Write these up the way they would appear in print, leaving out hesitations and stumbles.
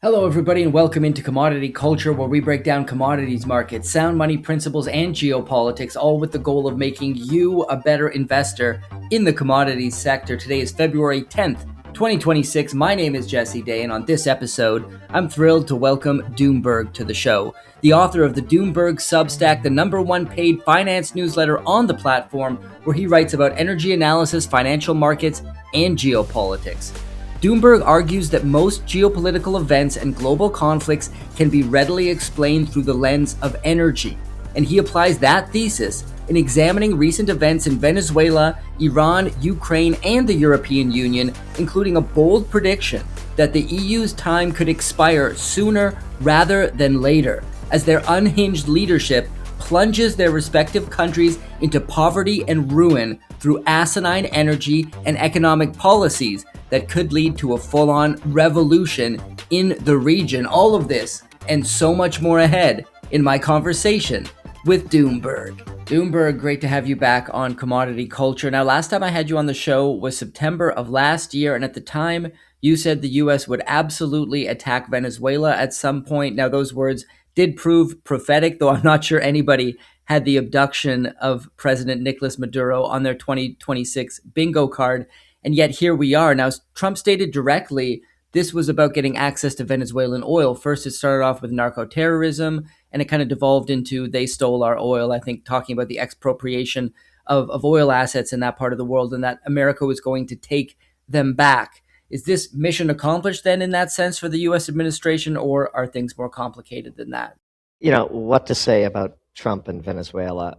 Hello, everybody, and welcome into Commodity Culture, where we break down commodities markets, sound money principles, and geopolitics, all with the goal of making you a better investor in the commodities sector. Today is February 10th, 2026. My name is Jesse Day, and on this episode, I'm thrilled to welcome Doomberg to the show. The author of the Doomberg Substack, the number one paid finance newsletter on the platform, where he writes about energy analysis, financial markets, and geopolitics. Doomberg argues that most geopolitical events and global conflicts can be readily explained through the lens of energy, and he applies that thesis in examining recent events in Venezuela, Iran, Ukraine, and the European Union, including a bold prediction that the EU's time could expire sooner rather than later, as their unhinged leadership plunges their respective countries into poverty and ruin through asinine energy and economic policies that could lead to a full-on revolution in the region. All of this and so much more ahead in my conversation with Doomberg. Doomberg, great to have you back on Commodity Culture. Now, last time I had you on the show was September of last year, and at the time, you said the U.S. would absolutely attack Venezuela at some point. Now, those words did prove prophetic, though I'm not sure anybody had the abduction of President Nicolas Maduro on their 2026 bingo card. And yet here we are. Now, Trump stated directly this was about getting access to Venezuelan oil. First, it started off with narco-terrorism, and it kind of devolved into they stole our oil, I think talking about the expropriation of oil assets in that part of the world and that America was going to take them back. Is this mission accomplished then in that sense for the U.S. administration, or are things more complicated than that? You know, what to say about Trump and Venezuela.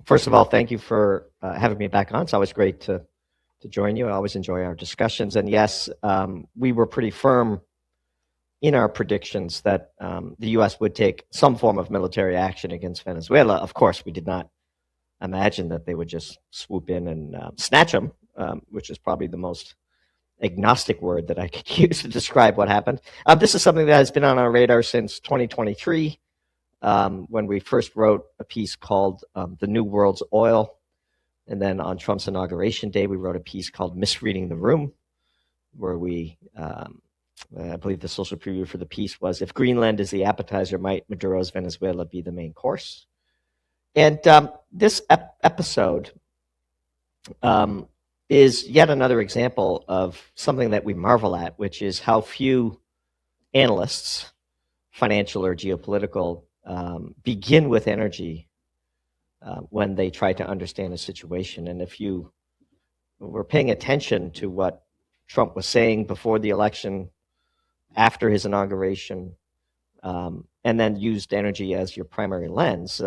First of all, thank you for having me back on. It's always great to join you. I always enjoy our discussions. And yes, we were pretty firm in our predictions that the U.S. would take some form of military action against Venezuela. Of course, we did not imagine that they would just swoop in and snatch them, which is probably the most agnostic word that I could use to describe what happened. This is something that has been on our radar since 2023, when we first wrote a piece called The New World's Oil. And then on Trump's inauguration day, we wrote a piece called Misreading the Room, where I believe the social preview for the piece was, if Greenland is the appetizer, might Maduro's Venezuela be the main course? And this episode is yet another example of something that we marvel at, which is how few analysts, financial or geopolitical, begin with energy when they try to understand a situation. And if you were paying attention to what Trump was saying before the election, after his inauguration, and then used energy as your primary lens,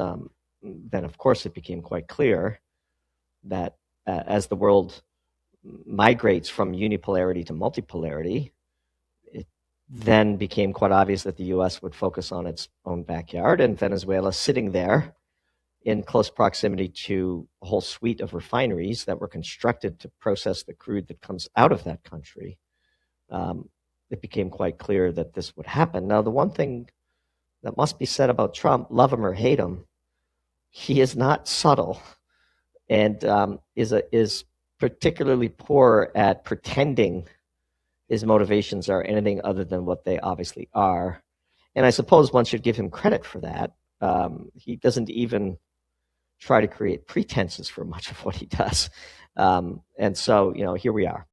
then of course it became quite clear that as the world migrates from unipolarity to multipolarity, it then became quite obvious that the U.S. would focus on its own backyard, and Venezuela sitting there in close proximity to a whole suite of refineries that were constructed to process the crude that comes out of that country. It became quite clear that this would happen. Now, the one thing that must be said about Trump, love him or hate him, he is not subtle, and is particularly poor at pretending his motivations are anything other than what they obviously are. And I suppose one should give him credit for that. He doesn't even try to create pretenses for much of what he does. And so, here we are.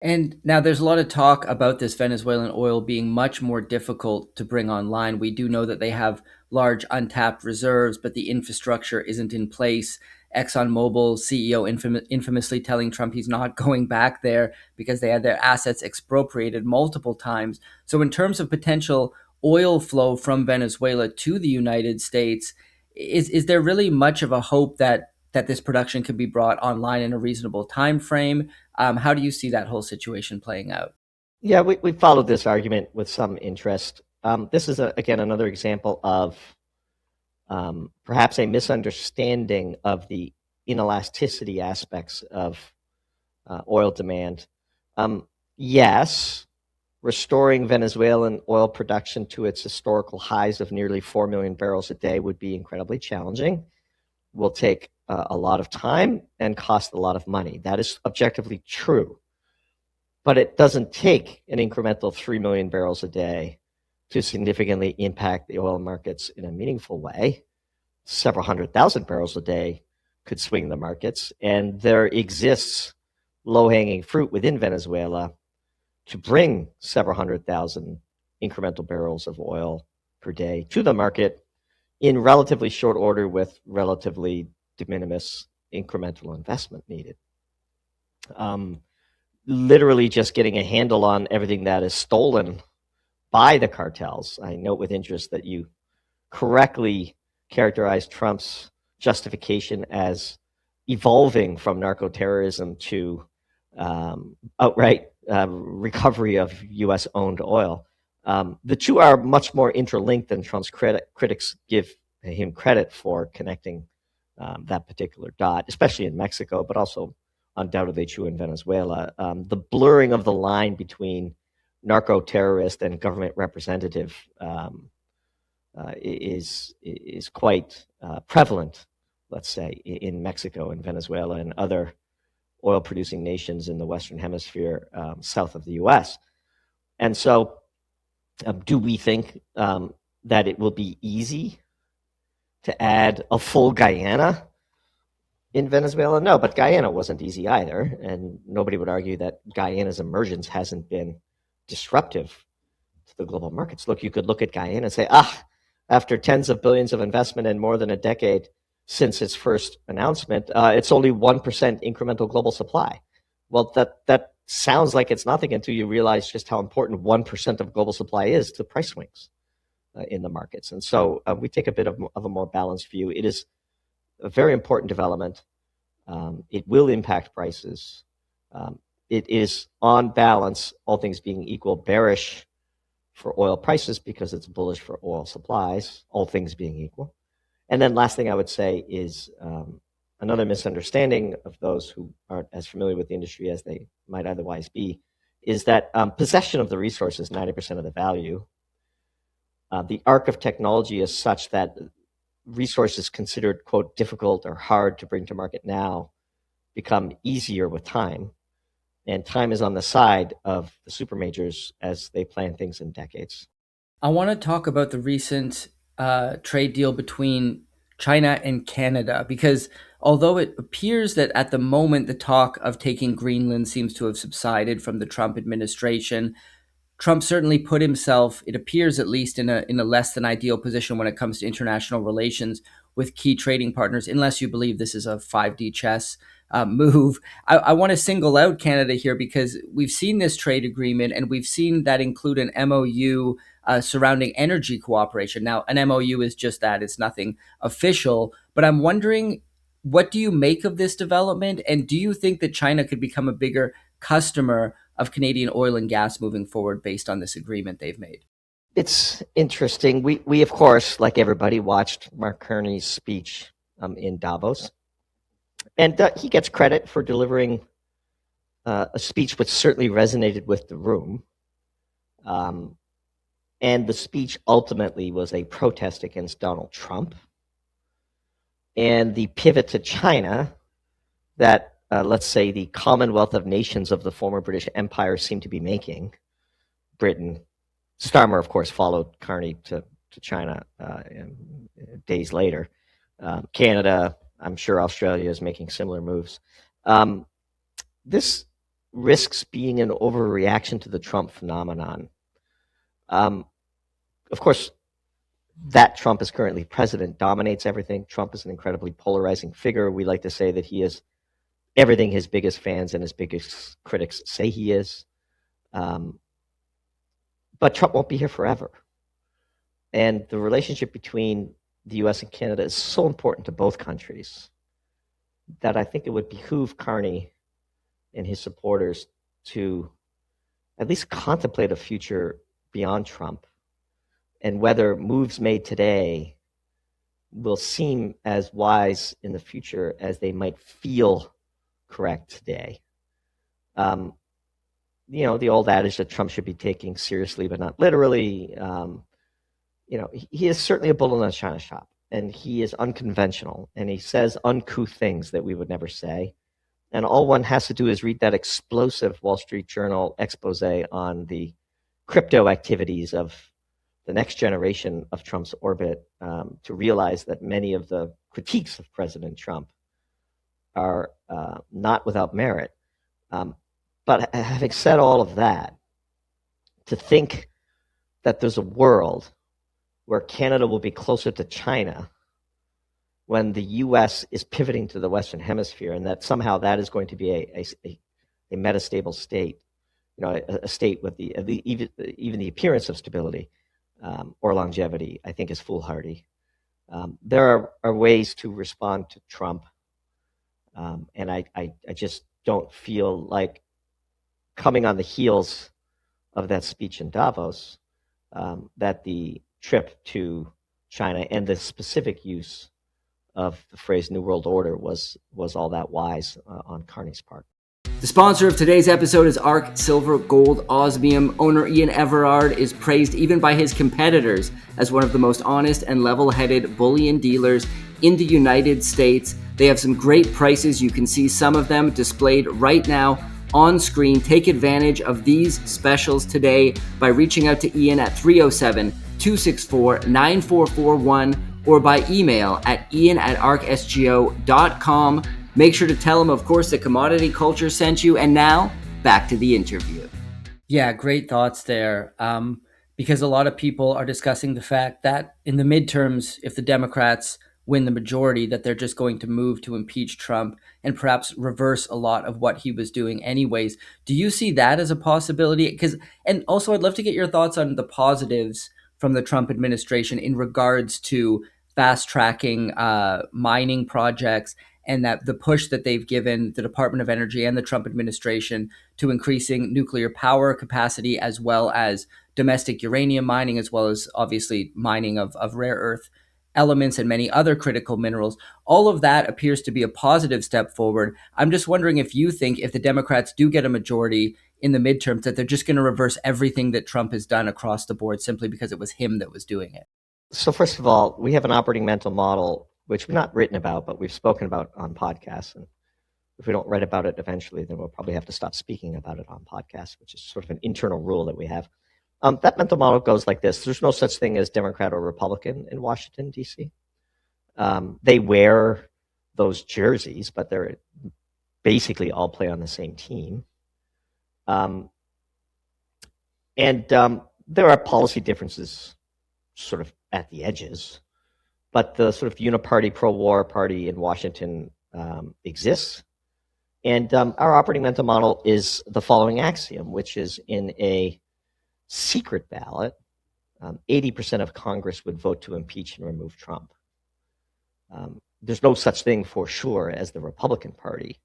And now there's a lot of talk about this Venezuelan oil being much more difficult to bring online. We do know that they have large untapped reserves, but the infrastructure isn't in place. ExxonMobil CEO infamously telling Trump he's not going back there because they had their assets expropriated multiple times. So in terms of potential oil flow from Venezuela to the United States, is there really much of a hope that this production could be brought online in a reasonable time frame? How do you see that whole situation playing out? Yeah, we followed this argument with some interest. This is, again, another example of perhaps a misunderstanding of the inelasticity aspects of oil demand. Yes, restoring Venezuelan oil production to its historical highs of nearly 4 million barrels a day would be incredibly challenging. Will take a lot of time and cost a lot of money. That is objectively true. But it doesn't take an incremental 3 million barrels a day to significantly impact the oil markets in a meaningful way. Several 100,000 barrels a day could swing the markets, and there exists low-hanging fruit within Venezuela to bring several 100,000 incremental barrels of oil per day to the market in relatively short order with relatively de minimis incremental investment needed. Literally just getting a handle on everything that is stolen by the cartels. I note with interest that you correctly characterized Trump's justification as evolving from narco-terrorism to outright recovery of U.S.-owned oil. The two are much more interlinked than Trump's critics give him credit for connecting that particular dot, especially in Mexico, but also undoubtedly true in Venezuela. The blurring of the line between narco-terrorist and government representative is quite prevalent, let's say, in Mexico and Venezuela and other oil-producing nations in the Western Hemisphere south of the U.S. And so do we think that it will be easy to add a full Guyana in Venezuela? No, but Guyana wasn't easy either, and nobody would argue that Guyana's emergence hasn't been disruptive to the global markets. Look, you could look at Guyana and say, after tens of billions of investment in more than a decade since its first announcement, it's only 1% incremental global supply. Well, that sounds like it's nothing until you realize just how important 1% of global supply is to price swings in the markets. And so we take a bit of a more balanced view. It is a very important development. It will impact prices. It is, on balance, all things being equal, bearish for oil prices because it's bullish for oil supplies, all things being equal. And then last thing I would say is another misunderstanding of those who aren't as familiar with the industry as they might otherwise be is that possession of the resource is 90% of the value. The arc of technology is such that resources considered, quote, difficult or hard to bring to market now become easier with time. And time is on the side of the super majors as they plan things in decades. I want to talk about the recent trade deal between China and Canada, because although it appears that at the moment the talk of taking Greenland seems to have subsided from the Trump administration, Trump certainly put himself, it appears at least, in a less than ideal position when it comes to international relations with key trading partners, unless you believe this is a 5D chess move. I want to single out Canada here because we've seen this trade agreement and we've seen that include an MOU surrounding energy cooperation. Now, an MOU is just that, it's nothing official, but I'm wondering, what do you make of this development? And do you think that China could become a bigger customer of Canadian oil and gas moving forward based on this agreement they've made? It's interesting. We of course, like everybody, watched Mark Carney's speech in Davos. And he gets credit for delivering a speech which certainly resonated with the room. And the speech ultimately was a protest against Donald Trump. And the pivot to China that, let's say, the Commonwealth of Nations of the former British Empire seemed to be making. Britain, Starmer, of course, followed Carney to China days later. Canada, I'm sure Australia is making similar moves. This risks being an overreaction to the Trump phenomenon. Of course, that Trump is currently president dominates everything. Trump is an incredibly polarizing figure. We like to say that he is everything his biggest fans and his biggest critics say he is. But Trump won't be here forever. And the relationship between the U.S. and Canada is so important to both countries that I think it would behoove Carney and his supporters to at least contemplate a future beyond Trump, and whether moves made today will seem as wise in the future as they might feel correct today. The old adage that Trump should be taken seriously but not literally, he is certainly a bull in a china shop, and he is unconventional, and he says uncouth things that we would never say. And all one has to do is read that explosive Wall Street Journal expose on the crypto activities of the next generation of Trump's orbit to realize that many of the critiques of President Trump are not without merit. But having said all of that, to think that there's a world where Canada will be closer to China when the U.S. is pivoting to the Western Hemisphere, and that somehow that is going to be a metastable state, a state with even the appearance of stability or longevity, I think is foolhardy. There are ways to respond to Trump, and I just don't feel like coming on the heels of that speech in Davos, that the trip to China and the specific use of the phrase New World Order was all that wise on Carney's part. The sponsor of today's episode is ARC Silver Gold Osmium. Owner Ian Everard is praised even by his competitors as one of the most honest and level-headed bullion dealers in the United States. They have some great prices. You can see some of them displayed right now on screen. Take advantage of these specials today by reaching out to Ian at 307-264-9441 or by email at ian@arcsgo.com. Make sure to tell him, of course, that Commodity Culture sent you. And now, back to the interview. Yeah, great thoughts there. Because a lot of people are discussing the fact that in the midterms, if the Democrats win the majority, that they're just going to move to impeach Trump and perhaps reverse a lot of what he was doing anyways. Do you see that as a possibility? And also, I'd love to get your thoughts on the positives from the Trump administration in regards to fast-tracking mining projects, and that the push that they've given the Department of Energy and the Trump administration to increasing nuclear power capacity, as well as domestic uranium mining, as well as obviously mining of rare earth elements and many other critical minerals. All of that appears to be a positive step forward. I'm just wondering if you think if the Democrats do get a majority in the midterms, that they're just going to reverse everything that Trump has done across the board simply because it was him that was doing it. So first of all, we have an operating mental model, which we've not written about, but we've spoken about on podcasts. And if we don't write about it eventually, then we'll probably have to stop speaking about it on podcasts, which is sort of an internal rule that we have. That mental model goes like this. There's no such thing as Democrat or Republican in Washington, D.C. They wear those jerseys, but they're basically all play on the same team. And there are policy differences sort of at the edges, but the sort of uniparty pro-war party in Washington exists. And our operating mental model is the following axiom, which is in a secret ballot, 80% of Congress would vote to impeach and remove Trump. There's no such thing for sure as the Republican Party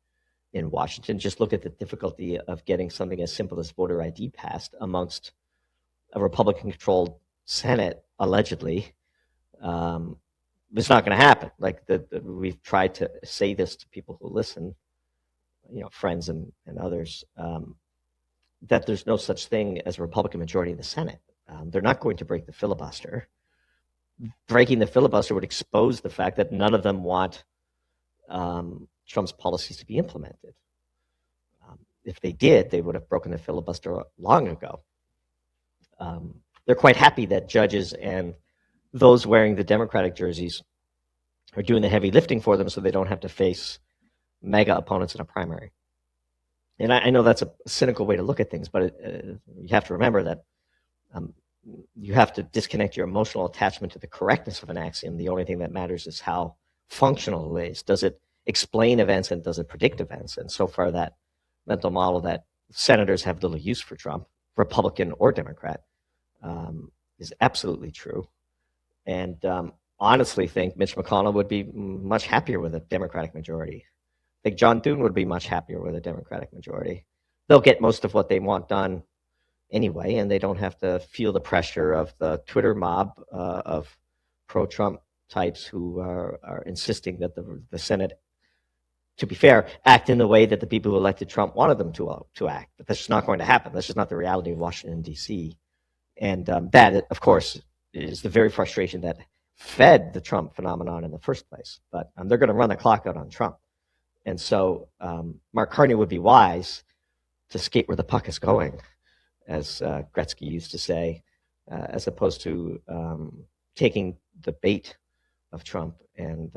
in Washington. Just look at the difficulty of getting something as simple as voter ID passed amongst a Republican-controlled Senate, allegedly. It's not going to happen. Like we've tried to say this to people who listen, friends and others, that there's no such thing as a Republican majority in the Senate. They're not going to break the filibuster. Breaking the filibuster would expose the fact that none of them want Trump's policies to be implemented. If they did, they would have broken the filibuster long ago. They're quite happy that judges and those wearing the Democratic jerseys are doing the heavy lifting for them so they don't have to face mega opponents in a primary. And I know that's a cynical way to look at things, but you have to remember that you have to disconnect your emotional attachment to the correctness of an axiom. The only thing that matters is how functional it is. Does it explain events and does it predict events? And so far, that mental model that senators have little use for Trump, Republican or Democrat, is absolutely true. And honestly think Mitch McConnell would be much happier with a Democratic majority. I think John Thune would be much happier with a Democratic majority. They'll get most of what they want done anyway, and they don't have to feel the pressure of the Twitter mob of pro-Trump types who are insisting that the Senate, to be fair, act in the way that the people who elected Trump wanted them to act. But that's just not going to happen. That's just not the reality of Washington, D.C. And that, of course, is the very frustration that fed the Trump phenomenon in the first place. But they're going to run the clock out on Trump. And so Mark Carney would be wise to skate where the puck is going, as Gretzky used to say, as opposed to taking the bait of Trump and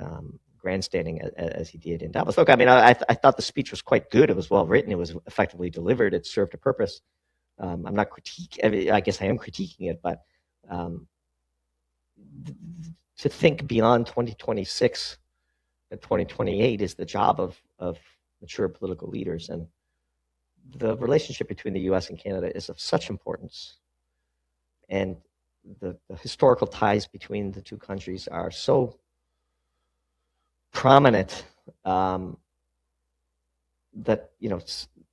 grandstanding as he did in Davos. Look, I mean, I thought the speech was quite good. It was well written. It was effectively delivered. It served a purpose. I'm not critiquing. I guess I am critiquing it, but to think beyond 2026 and 2028 is the job of mature political leaders. And the relationship between the U.S. and Canada is of such importance. And the historical ties between the two countries are so prominent that,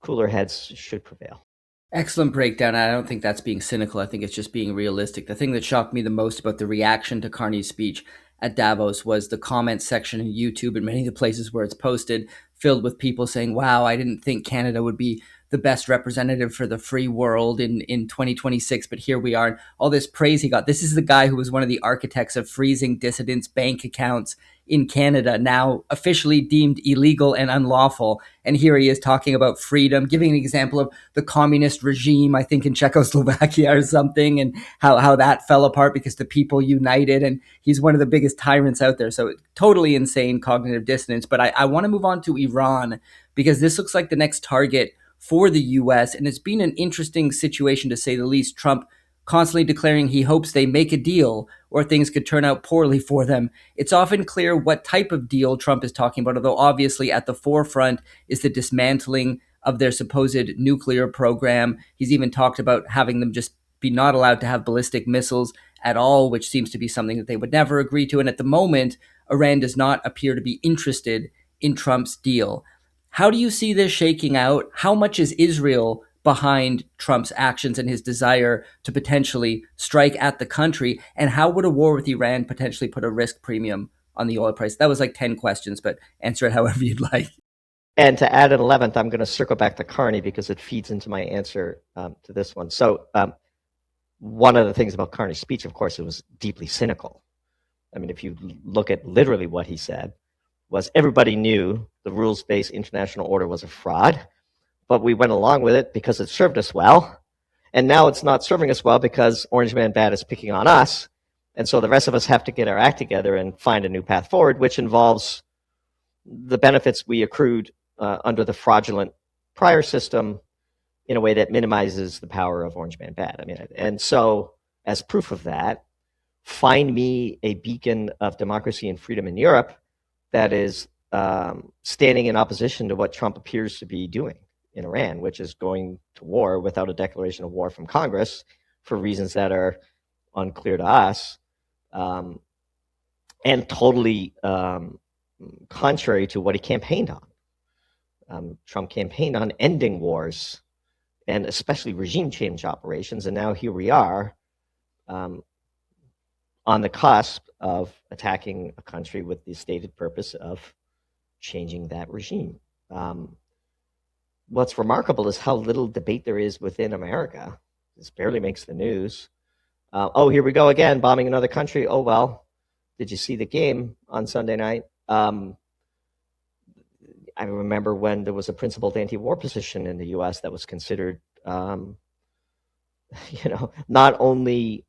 cooler heads should prevail. Excellent breakdown. I don't think that's being cynical. I think it's just being realistic. The thing that shocked me the most about the reaction to Carney's speech at Davos was the comment section in YouTube and many of the places where it's posted, filled with people saying, wow, I didn't think Canada would be the best representative for the free world in 2026, but here we are. And all this praise he got. This is the guy who was one of the architects of freezing dissidents' bank accounts in Canada, now officially deemed illegal and unlawful. And here he is talking about freedom, giving an example of the communist regime, I think in Czechoslovakia or something, and how that fell apart because the people united. And he's one of the biggest tyrants out there. So totally insane cognitive dissonance. But I want to move on to Iran, because this looks like the next target for the US. And it's been an interesting situation, to say the least. Trump constantly declaring he hopes they make a deal or things could turn out poorly for them. It's often clear what type of deal Trump is talking about, although obviously at the forefront is the dismantling of their supposed nuclear program. He's even talked about having them just be not allowed to have ballistic missiles at all, which seems to be something that they would never agree to. And at the moment, Iran does not appear to be interested in Trump's deal. How do you see this shaking out? How much is Israel behind Trump's actions and his desire to potentially strike at the country? And how would a war with Iran potentially put a risk premium on the oil price? That was like 10 questions, but answer it however you'd like. And to add an 11th, I'm going to circle back to Carney because it feeds into my answer to this one. So one of the things about Carney's speech, of course, it was deeply cynical. I mean, if you look at literally what he said, was everybody knew the rules-based international order was a fraud, but we went along with it because it served us well. And now it's not serving us well because Orange Man Bad is picking on us. And so the rest of us have to get our act together and find a new path forward, which involves the benefits we accrued under the fraudulent prior system in a way that minimizes the power of Orange Man Bad. I mean, and so as proof of that, find me a beacon of democracy and freedom in Europe that is standing in opposition to what Trump appears to be doing in Iran, which is going to war without a declaration of war from Congress for reasons that are unclear to us, and totally contrary to what he campaigned on. Trump campaigned on ending wars and especially regime change operations, and now here we are on the cusp of attacking a country with the stated purpose of changing that regime. What's remarkable is how little debate there is within America. This barely makes the news. Oh, here we go again, bombing another country. Oh, well, did you see the game on Sunday night? I remember when there was a principled anti-war position in the U.S. that was considered, not only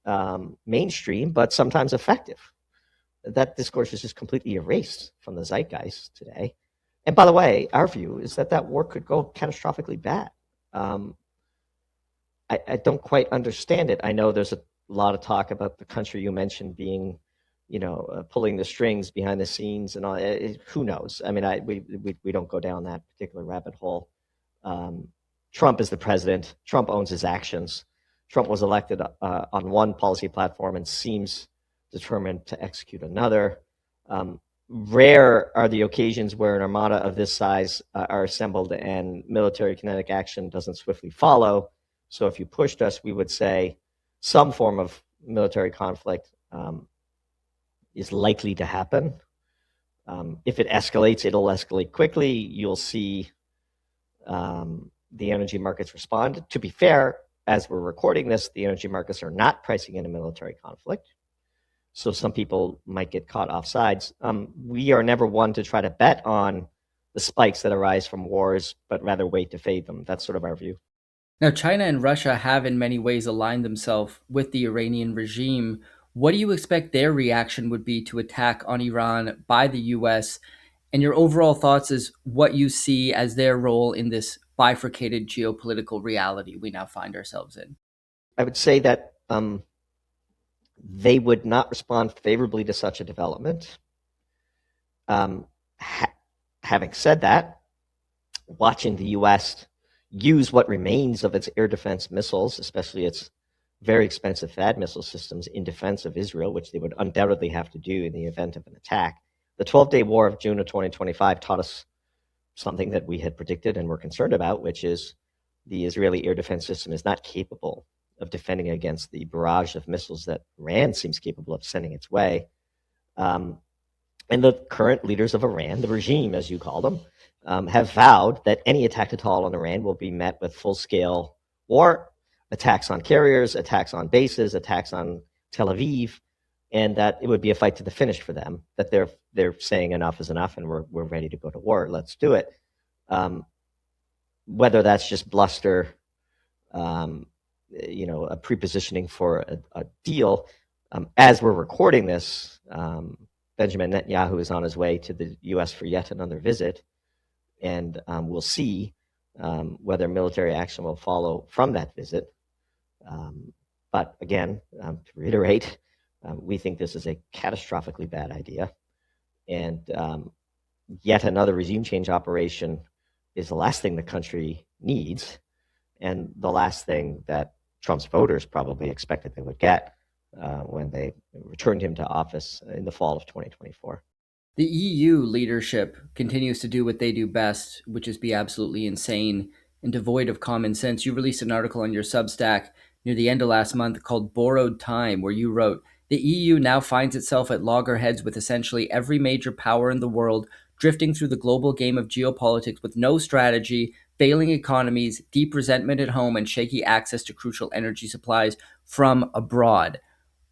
mainstream, but sometimes effective. That discourse is just completely erased from the zeitgeist today. And by the way, our view is that war could go catastrophically bad. I don't quite understand it. I know there's a lot of talk about the country you mentioned being, pulling the strings behind the scenes and all. Who knows? I mean, we don't go down that particular rabbit hole. Trump is the president. Trump owns his actions. Trump was elected on one policy platform and seems determined to execute another. Rare are the occasions where an armada of this size are assembled and military kinetic action doesn't swiftly follow. So if you pushed us, we would say some form of military conflict is likely to happen. If it escalates, it'll escalate quickly. You'll see the energy markets respond. To be fair, as we're recording this, the energy markets are not pricing in a military conflict. So some people might get caught off sides. We are never one to try to bet on the spikes that arise from wars, but rather wait to fade them. That's sort of our view. Now, China and Russia have in many ways aligned themselves with the Iranian regime. What do you expect their reaction would be to attack on Iran by the US? And your overall thoughts is what you see as their role in this bifurcated geopolitical reality we now find ourselves in. I would say that they would not respond favorably to such a development. Having said that, watching the U.S. use what remains of its air defense missiles, especially its very expensive THAAD missile systems, in defense of Israel, which they would undoubtedly have to do in the event of an attack. The 12-day war of June of 2025 taught us something that we had predicted and were concerned about, which is the Israeli air defense system is not capable of defending against the barrage of missiles that Iran seems capable of sending its way. And the current leaders of Iran, the regime, as you call them, have vowed that any attack at all on Iran will be met with full-scale war, attacks on carriers, attacks on bases, attacks on Tel Aviv, and that it would be a fight to the finish for them, that they're saying enough is enough and we're ready to go to war, let's do it. Whether that's just bluster, a prepositioning for a deal, as we're recording this, Benjamin Netanyahu is on his way to the U.S. for yet another visit, and we'll see whether military action will follow from that visit. But again, to reiterate, we think this is a catastrophically bad idea, and yet another regime change operation is the last thing the country needs, and the last thing that Trump's voters probably expected they would get when they returned him to office in the fall of 2024. The EU leadership continues to do what they do best, which is be absolutely insane and devoid of common sense. You released an article on your Substack near the end of last month called Borrowed Time, where you wrote, "The EU now finds itself at loggerheads with essentially every major power in the world, drifting through the global game of geopolitics with no strategy, failing economies, deep resentment at home, and shaky access to crucial energy supplies from abroad."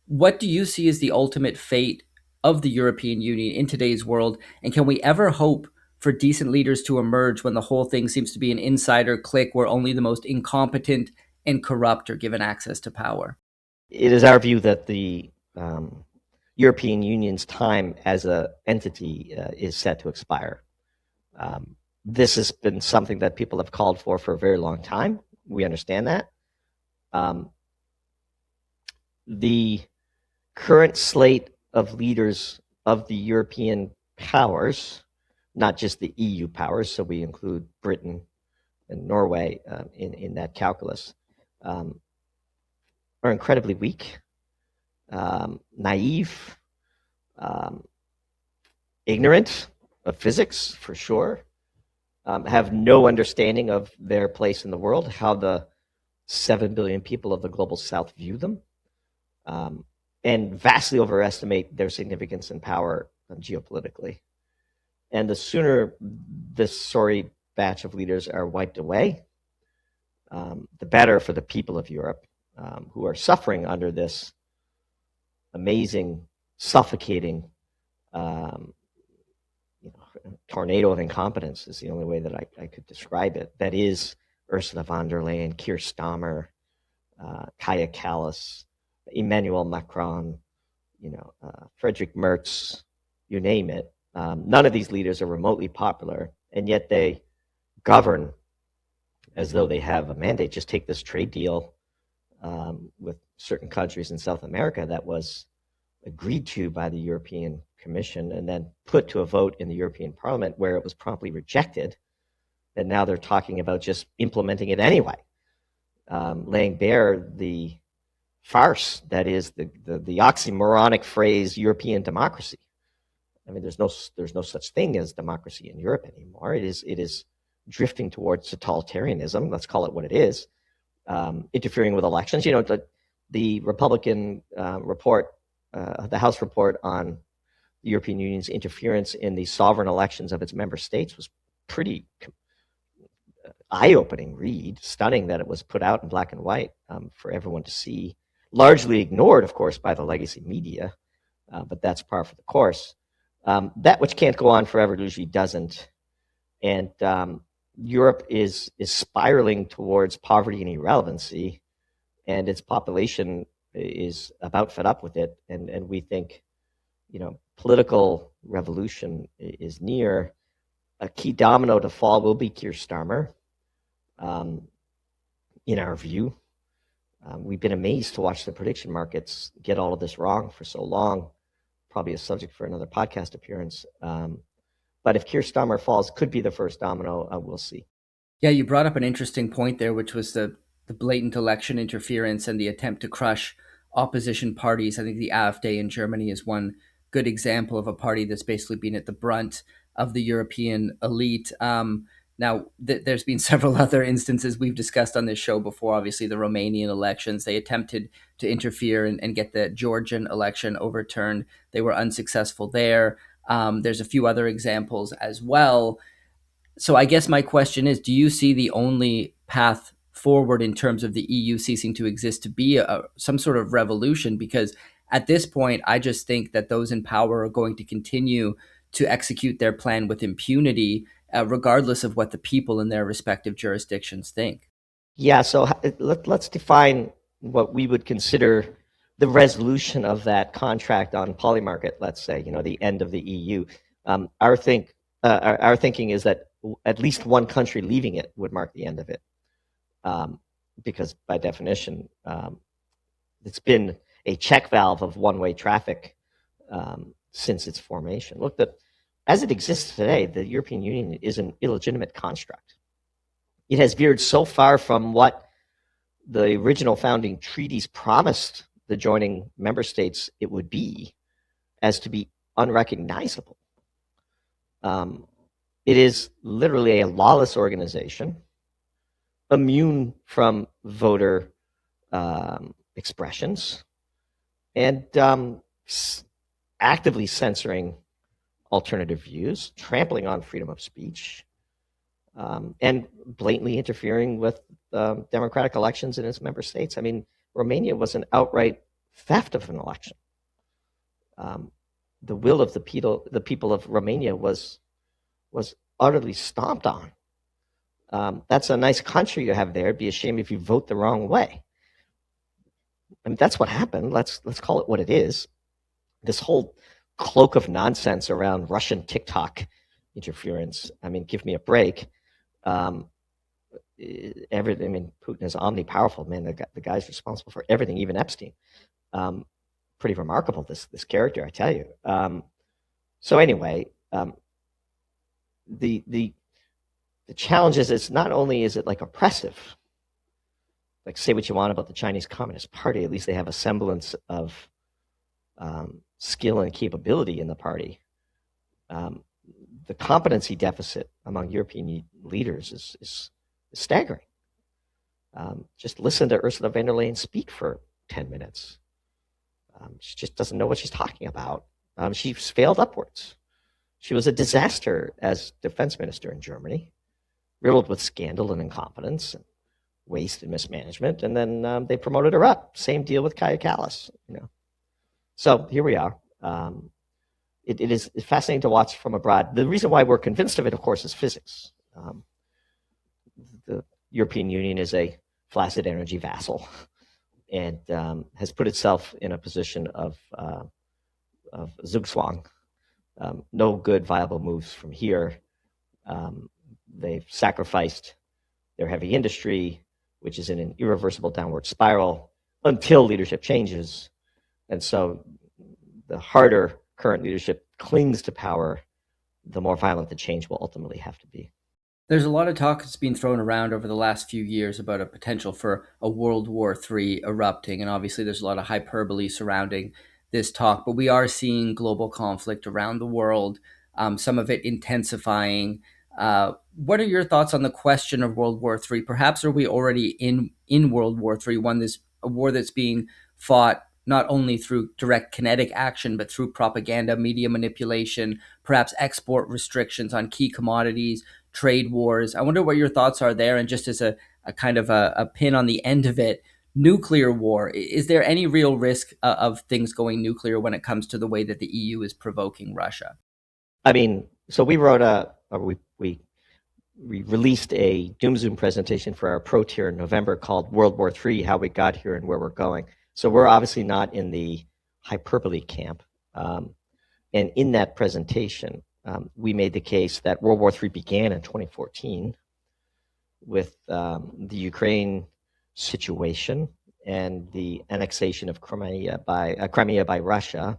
What do you see as the ultimate fate of the European Union in today's world? And can we ever hope for decent leaders to emerge when the whole thing seems to be an insider clique where only the most incompetent and corrupt are given access to power? It is our view that the European Union's time as an entity is set to expire. This has been something that people have called for a very long time. We understand that. The current slate of leaders of the European powers, not just the EU powers, so we include Britain and Norway in that calculus, are incredibly weak, naive, ignorant of physics, for sure, have no understanding of their place in the world, how the 7 billion people of the global south view them, and vastly overestimate their significance and power geopolitically. And the sooner this sorry batch of leaders are wiped away, the better for the people of Europe, who are suffering under this amazing, suffocating tornado of incompetence is the only way that I could describe it. That is Ursula von der Leyen, Keir Starmer, Kaja Kallas, Emmanuel Macron, Friedrich Merz, you name it. None of these leaders are remotely popular, and yet they govern as though they have a mandate. Just take this trade deal with certain countries in South America that was agreed to by the European Commission and then put to a vote in the European Parliament, where it was promptly rejected. And now they're talking about just implementing it anyway, laying bare the farce that is the oxymoronic phrase European democracy. I mean, there's no such thing as democracy in Europe anymore. It is drifting towards totalitarianism. Let's call it what it is. Interfering with elections. The Republican report, the House report on the European Union's interference in the sovereign elections of its member states was pretty eye-opening read. Stunning that it was put out in black and white for everyone to see. Largely ignored, of course, by the legacy media, but that's par for the course. That which can't go on forever usually doesn't. And Europe is spiraling towards poverty and irrelevancy, and its population is about fed up with it. And we think, political revolution is near. A key domino to fall will be Keir Starmer, in our view. We've been amazed to watch the prediction markets get all of this wrong for so long. Probably a subject for another podcast appearance. But if Keir Starmer falls, could be the first domino. We'll see. Yeah, you brought up an interesting point there, which was the blatant election interference and the attempt to crush opposition parties. I think the AfD in Germany is one good example of a party that's basically been at the brunt of the European elite. Now, there's been several other instances we've discussed on this show before. Obviously, the Romanian elections, they attempted to interfere and get the Georgian election overturned. They were unsuccessful there. There's a few other examples as well. So I guess my question is, do you see the only path forward in terms of the EU ceasing to exist to be some sort of revolution? Because at this point, I just think that those in power are going to continue to execute their plan with impunity, regardless of what the people in their respective jurisdictions think. Yeah, so let's define what we would consider the resolution of that contract on polymarket, let's say, the end of the EU. Our thinking is that at least one country leaving it would mark the end of it, because by definition, it's been a check valve of one-way traffic since its formation. Look, as it exists today, the European Union is an illegitimate construct. It has veered so far from what the original founding treaties promised the joining member states it would be as to be unrecognizable. It is literally a lawless organization, immune from voter expressions, and actively censoring alternative views, trampling on freedom of speech, and blatantly interfering with democratic elections in its member states. I mean, Romania was an outright theft of an election. The will of the people of Romania was utterly stomped on. That's a nice country to have there. It'd be a shame if you vote the wrong way. I mean, that's what happened. Let's call it what it is. This whole cloak of nonsense around Russian TikTok interference. I mean, give me a break. Putin is omnipowerful, man. The guy's responsible for everything, even Epstein. Pretty remarkable, this character, I tell you. So anyway, the challenge is, it's not only is it like oppressive, like say what you want about the Chinese Communist Party, at least they have a semblance of skill and capability in the party. The competency deficit among European leaders is staggering. Just listen to Ursula von der Leyen speak for 10 minutes. She just doesn't know what she's talking about. She's failed upwards. She was a disaster as defense minister in Germany, riddled with scandal and incompetence and waste and mismanagement. And then they promoted her up. Same deal with Kaja Kallas. So here we are. It is fascinating to watch from abroad. The reason why we're convinced of it, of course, is physics. The European Union is a flaccid energy vassal and has put itself in a position of zugzwang. No good viable moves from here. They've sacrificed their heavy industry, which is in an irreversible downward spiral, until leadership changes. And so the harder current leadership clings to power, the more violent the change will ultimately have to be. There's a lot of talk that's been thrown around over the last few years about a potential for a World War III erupting. And obviously there's a lot of hyperbole surrounding this talk, but we are seeing global conflict around the world, some of it intensifying. What are your thoughts on the question of World War III? Perhaps are we already in World War III, a war that's being fought not only through direct kinetic action, but through propaganda, media manipulation, perhaps export restrictions on key commodities, trade wars. I wonder what your thoughts are there. And just as a kind of a pin on the end of it, nuclear war. Is there any real risk of things going nuclear when it comes to the way that the EU is provoking Russia? I mean, so we wrote we we released a Doom Zoom presentation for our pro tier in November called World War III, How We Got Here and Where We're Going. So we're obviously not in the hyperbole camp. And in that presentation, we made the case that World War III began in 2014 with the Ukraine situation and the annexation of Crimea by Russia,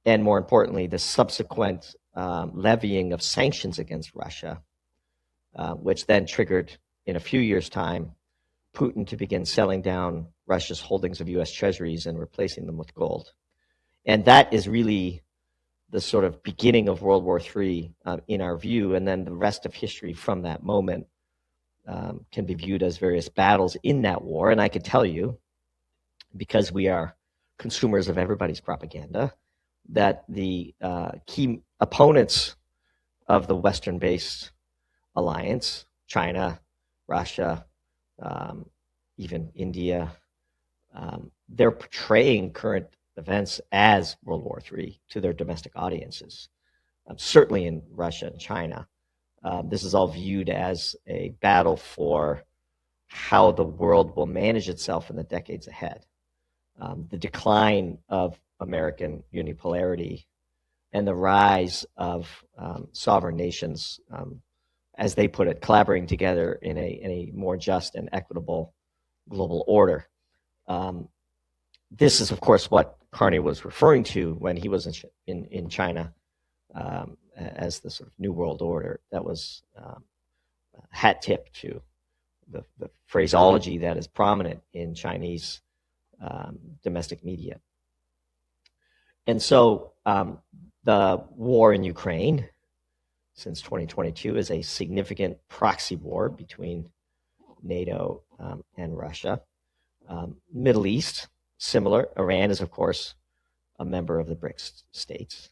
and more importantly, the subsequent levying of sanctions against Russia, which then triggered, in a few years' time, Putin to begin selling down Russia's holdings of U.S. treasuries and replacing them with gold. And that is really the sort of beginning of World War III in our view, and then the rest of history from that moment can be viewed as various battles in that war. And I could tell you, because we are consumers of everybody's propaganda, that the key opponents of the Western-based alliance, China, Russia, even India, they're portraying current events as World War III to their domestic audiences, certainly in Russia and China. This is all viewed as a battle for how the world will manage itself in the decades ahead. The decline of American unipolarity and the rise of sovereign nations, as they put it, collaborating together in a more just and equitable global order. This is, of course, what Carney was referring to when he was in China as the sort of New World Order. That was hat tip to the phraseology that is prominent in Chinese domestic media. And so the war in Ukraine since 2022 is a significant proxy war between NATO and Russia. Middle East, similar. Iran is, of course, a member of the BRICS states.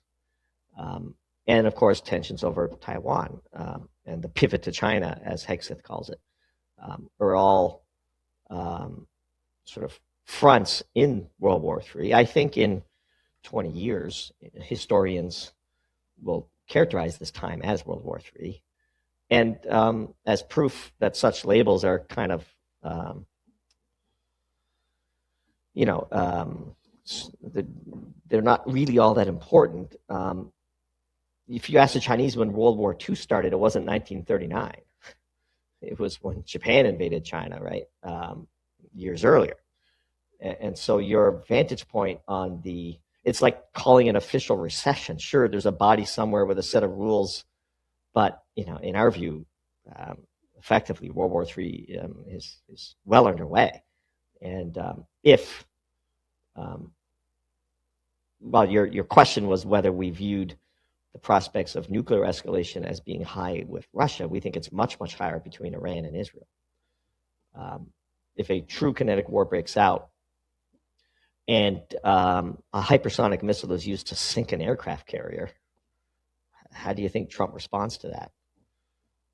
And, of course, tensions over Taiwan and the pivot to China, as Hegseth calls it, are all sort of fronts in World War III. I think in 20 years, historians will characterize this time as World War III. And as proof that such labels are kind of, they're not really all that important. If you ask the Chinese when World War II started, it wasn't 1939. It was when Japan invaded China, right, years earlier. And so your vantage point on it's like calling an official recession. Sure, there's a body somewhere with a set of rules, but in our view, effectively, World War III is well underway. And your question was whether we viewed the prospects of nuclear escalation as being high with Russia. We think it's much, much higher between Iran and Israel. If a true kinetic war breaks out and a hypersonic missile is used to sink an aircraft carrier, how do you think Trump responds to that?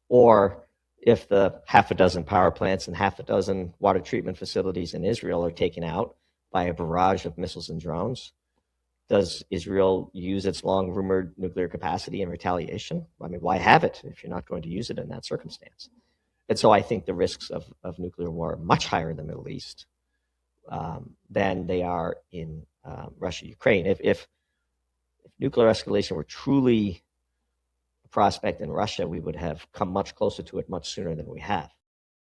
Or if the half a dozen power plants and half a dozen water treatment facilities in Israel are taken out by a barrage of missiles and drones, does Israel use its long-rumored nuclear capacity in retaliation? I mean, why have it if you're not going to use it in that circumstance? And so I think the risks of nuclear war are much higher in the Middle East than they are in Russia-Ukraine. If nuclear escalation were truly a prospect in Russia, we would have come much closer to it much sooner than we have.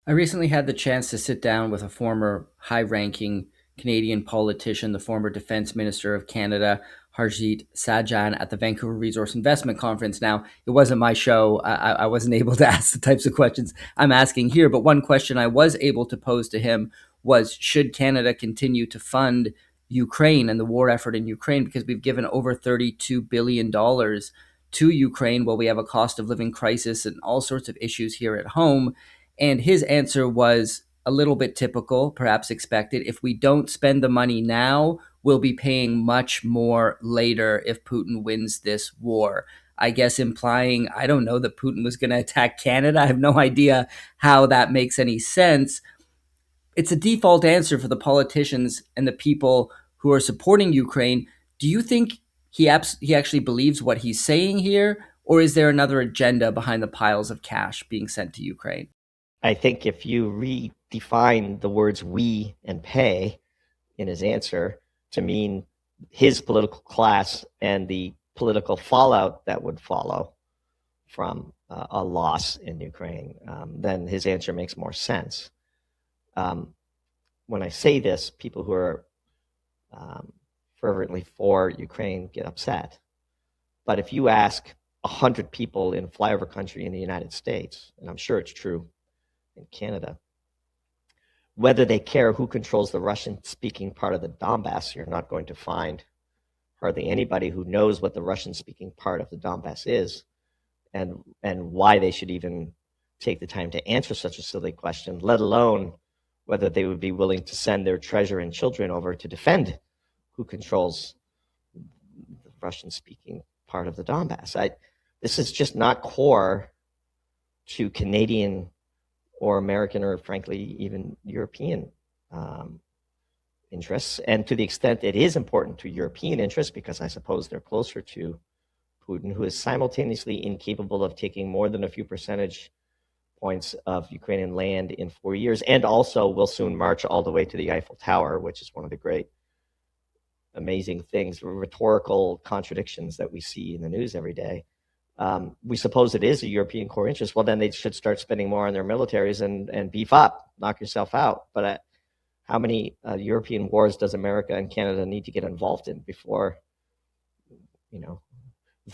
I recently had the chance to sit down with a former high-ranking Canadian politician, the former Defense Minister of Canada, Harjit Sajjan, at the Vancouver Resource Investment Conference. Now, it wasn't my show. I wasn't able to ask the types of questions I'm asking here, but one question I was able to pose to him was, should Canada continue to fund Ukraine and the war effort in Ukraine? Because we've given over $32 billion to Ukraine while we have a cost of living crisis and all sorts of issues here at home. And his answer was a little bit typical, perhaps expected. If we don't spend the money now, we'll be paying much more later if Putin wins this war. I guess implying, I don't know, that Putin was going to attack Canada. I have no idea how that makes any sense. It's a default answer for the politicians and the people who are supporting Ukraine. Do you think he actually believes what he's saying here? Or is there another agenda behind the piles of cash being sent to Ukraine? I think if you redefine the words we and pay in his answer to mean his political class and the political fallout that would follow from a loss in Ukraine, then his answer makes more sense. When I say this, people who are fervently for Ukraine get upset. But if you ask 100 people in flyover country in the United States, and I'm sure it's true in Canada, whether they care who controls the Russian-speaking part of the Donbass, you're not going to find hardly anybody who knows what the Russian-speaking part of the Donbass is and why they should even take the time to answer such a silly question, let alone whether they would be willing to send their treasure and children over to defend who controls the Russian-speaking part of the Donbass. This is just not core to Canadian or American or frankly even European interests. And to the extent it is important to European interests, because I suppose they're closer to Putin, who is simultaneously incapable of taking more than a few percentage points of Ukrainian land in 4 years, and also will soon march all the way to the Eiffel Tower, which is one of the great, amazing things, rhetorical contradictions that we see in the news every day. We suppose it is a European core interest. Well, then they should start spending more on their militaries and beef up, knock yourself out. But how many European wars does America and Canada need to get involved in before,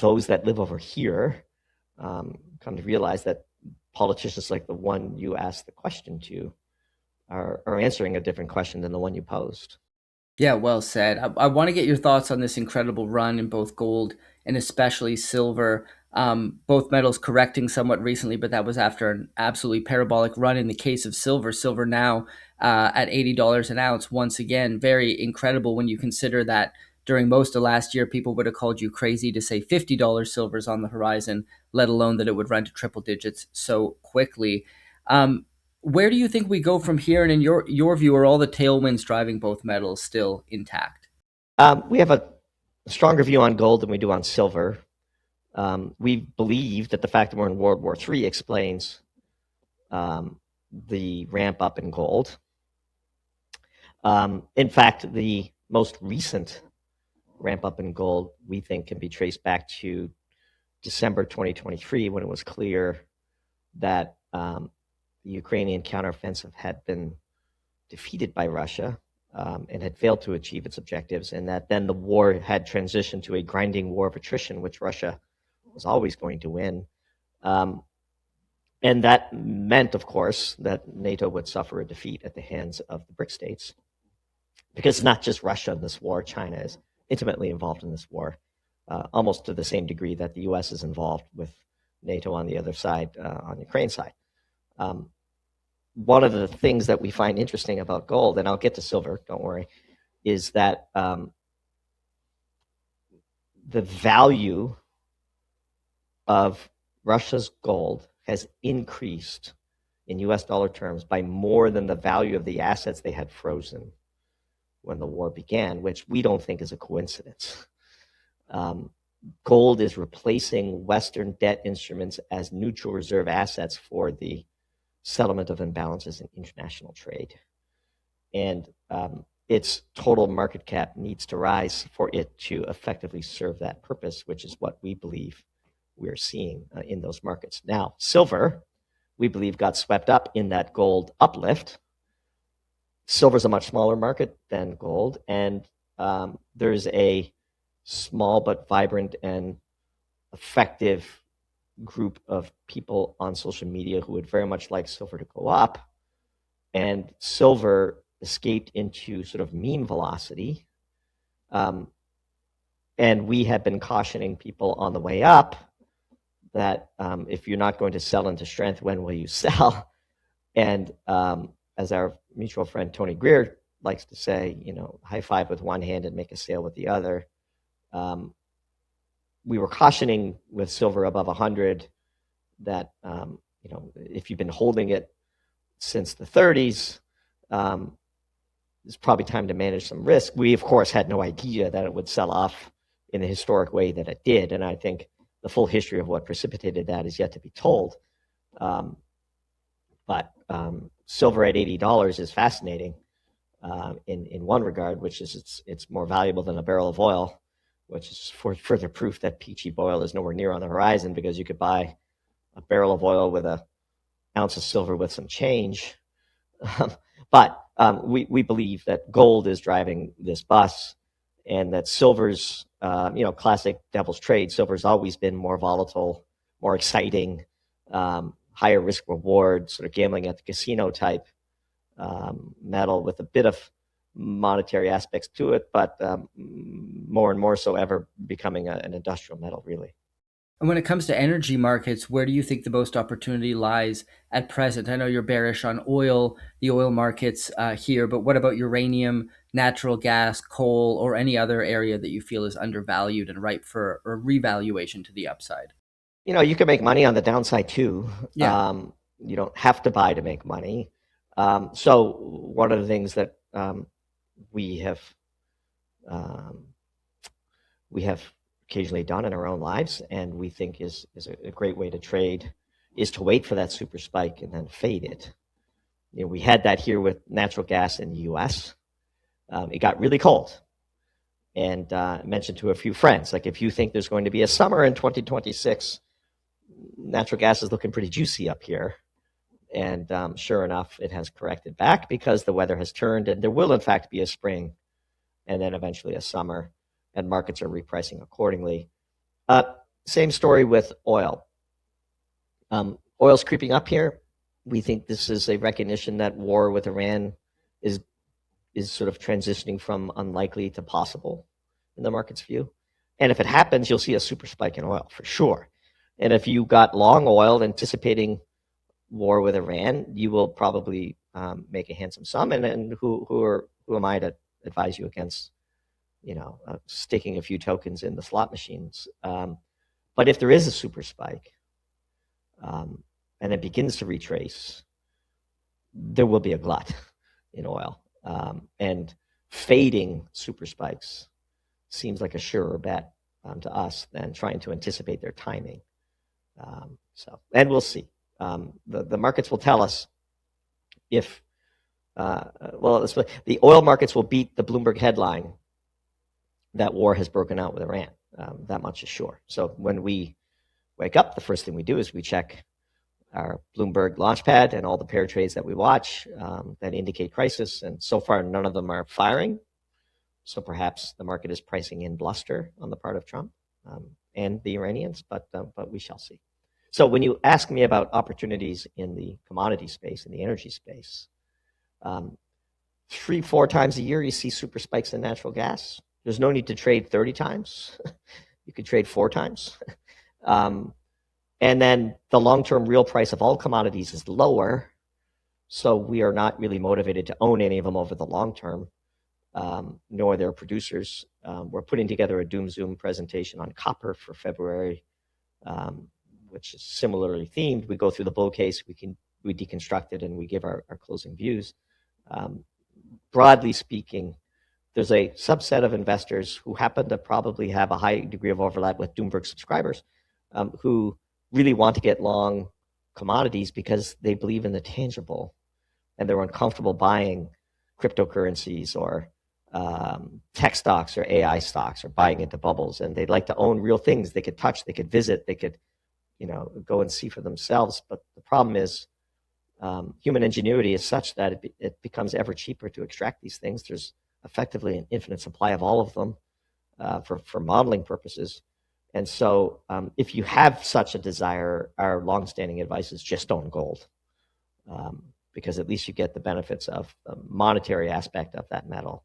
those that live over here come to realize that politicians like the one you asked the question to are answering a different question than the one you posed? Yeah, well said. I want to get your thoughts on this incredible run in both gold and especially silver. Both metals correcting somewhat recently, but that was after an absolutely parabolic run in the case of silver. Silver now at $80 an ounce. Once again, very incredible when you consider that during most of last year, people would have called you crazy to say $50 silver's on the horizon, let alone that it would run to triple digits so quickly. Where do you think we go from here? And in your view, are all the tailwinds driving both metals still intact? We have a stronger view on gold than we do on silver. We believe that the fact that we're in World War III explains the ramp up in gold. In fact, the most recent ramp up in gold, we think, can be traced back to December 2023, when it was clear that the Ukrainian counteroffensive had been defeated by Russia and had failed to achieve its objectives, and that then the war had transitioned to a grinding war of attrition, which Russia was always going to win. And that meant, of course, that NATO would suffer a defeat at the hands of the BRIC states, because it's not just Russia in this war. China is intimately involved in this war, almost to the same degree that the US is involved with NATO on the other side, on the Ukraine side. One of the things that we find interesting about gold, and I'll get to silver, don't worry, is that the value of Russia's gold has increased in US dollar terms by more than the value of the assets they had frozen when the war began, which we don't think is a coincidence. Gold is replacing Western debt instruments as neutral reserve assets for the settlement of imbalances in international trade. And its total market cap needs to rise for it to effectively serve that purpose, which is what we believe we're seeing in those markets. Now, silver, we believe, got swept up in that gold uplift. Silver is a much smaller market than gold, and there's a small but vibrant and effective group of people on social media who would very much like silver to go up, and silver escaped into sort of meme velocity. And we have been cautioning people on the way up that if you're not going to sell into strength, when will you sell? And as our mutual friend Tony Greer likes to say, high five with one hand and make a sale with the other. We were cautioning with silver above 100 that if you've been holding it since the 30s, it's probably time to manage some risk. We, of course, had no idea that it would sell off in the historic way that it did. And I think The full history of what precipitated that is yet to be told. But silver at $80 is fascinating in one regard, which is it's more valuable than a barrel of oil, which is further proof that peachy oil is nowhere near on the horizon, because you could buy a barrel of oil with an ounce of silver with some change. But we believe that gold is driving this bus, and that silver's, classic devil's trade. Silver's always been more volatile, more exciting, higher risk reward, sort of gambling at the casino type metal with a bit of monetary aspects to it, but more and more so ever becoming an industrial metal, really. And when it comes to energy markets, where do you think the most opportunity lies at present? I know you're bearish on oil, the oil markets here, but what about uranium, natural gas, coal, or any other area that you feel is undervalued and ripe for a revaluation to the upside? You can make money on the downside too. Yeah. You don't have to buy to make money. So one of the things that we have occasionally done in our own lives, and we think is a great way to trade, is to wait for that super spike and then fade it. We had that here with natural gas in the U.S. It got really cold, and I mentioned to a few friends, like, if you think there's going to be a summer in 2026, natural gas is looking pretty juicy up here. And sure enough, it has corrected back because the weather has turned, and there will in fact be a spring and then eventually a summer, and markets are repricing accordingly. Same story with oil. Oil's creeping up here. We think this is a recognition that war with Iran is sort of transitioning from unlikely to possible in the market's view. And if it happens, you'll see a super spike in oil for sure. And if you got long oil anticipating war with Iran, you will probably make a handsome sum. And who am I to advise you against, staking a few tokens in the slot machines? But if there is a super spike and it begins to retrace, there will be a glut in oil. And fading super spikes seems like a surer bet to us than trying to anticipate their timing. And we'll see. The markets will tell us if, the oil markets will beat the Bloomberg headline that war has broken out with Iran. That much is sure. So when we wake up, the first thing we do is we check our Bloomberg launchpad and all the pair trades that we watch that indicate crisis. And so far, none of them are firing. So perhaps the market is pricing in bluster on the part of Trump and the Iranians, but we shall see. So when you ask me about opportunities in the commodity space, in the energy space, 3-4 times a year you see super spikes in natural gas. There's no need to trade 30 times. You could trade 4 times. And then the long-term real price of all commodities is lower, so we are not really motivated to own any of them over the long term, nor their producers. We're putting together a Doom Zoom presentation on copper for February, which is similarly themed. We go through the bull case, we deconstruct it, and we give our closing views. Broadly speaking, there's a subset of investors who happen to probably have a high degree of overlap with Doomberg subscribers, who really want to get long commodities because they believe in the tangible, and they're uncomfortable buying cryptocurrencies or tech stocks or AI stocks or buying into bubbles, and they'd like to own real things they could touch, they could visit, they could go and see for themselves. But the problem is human ingenuity is such that it becomes ever cheaper to extract these things. There's effectively an infinite supply of all of them for modeling purposes. And so if you have such a desire, our longstanding advice is just own gold, because at least you get the benefits of the monetary aspect of that metal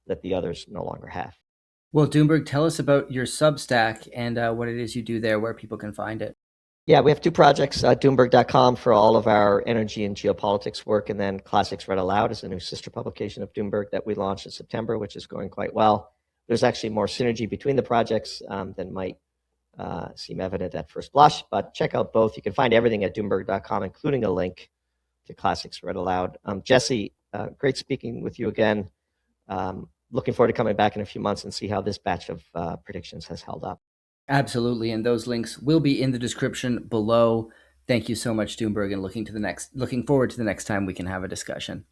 that the others no longer have. Well, Doomberg, tell us about your Substack and what it is you do there, where people can find it. Yeah, we have 2 projects, Doomberg.com for all of our energy and geopolitics work, and then Classics Read Aloud is a new sister publication of Doomberg that we launched in September, which is going quite well. There's actually more synergy between the projects than might seem evident at first blush, but check out both. You can find everything at Doomberg.com, including a link to Classics Read Aloud. Jesse, great speaking with you again. Looking forward to coming back in a few months and see how this batch of predictions has held up. Absolutely, and those links will be in the description below. Thank you so much, Doomberg, and looking forward to the next time we can have a discussion.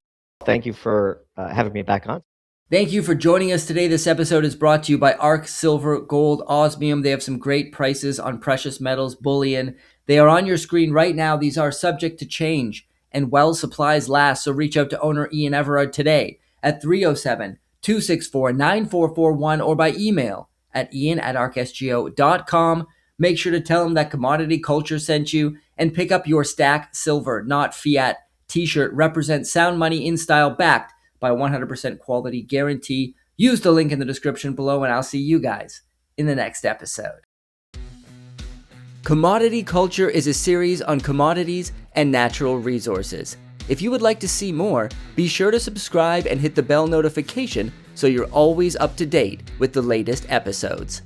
Thank you for having me back on. Thank you for joining us today. This episode is brought to you by Arc Silver, Gold, Osmium. They have some great prices on precious metals, bullion. They are on your screen right now. These are subject to change, and while supplies last, so reach out to owner Ian Everard today at 307-264-9441 or by email at ian@arcsgo.com. Make sure to tell him that Commodity Culture sent you and pick up your Stack Silver, not Fiat t-shirt. Represent sound money in style, backed by 100% quality guarantee. Use the link in the description below, and I'll see you guys in the next episode. Commodity Culture is a series on commodities and natural resources. If you would like to see more, be sure to subscribe and hit the bell notification so you're always up to date with the latest episodes.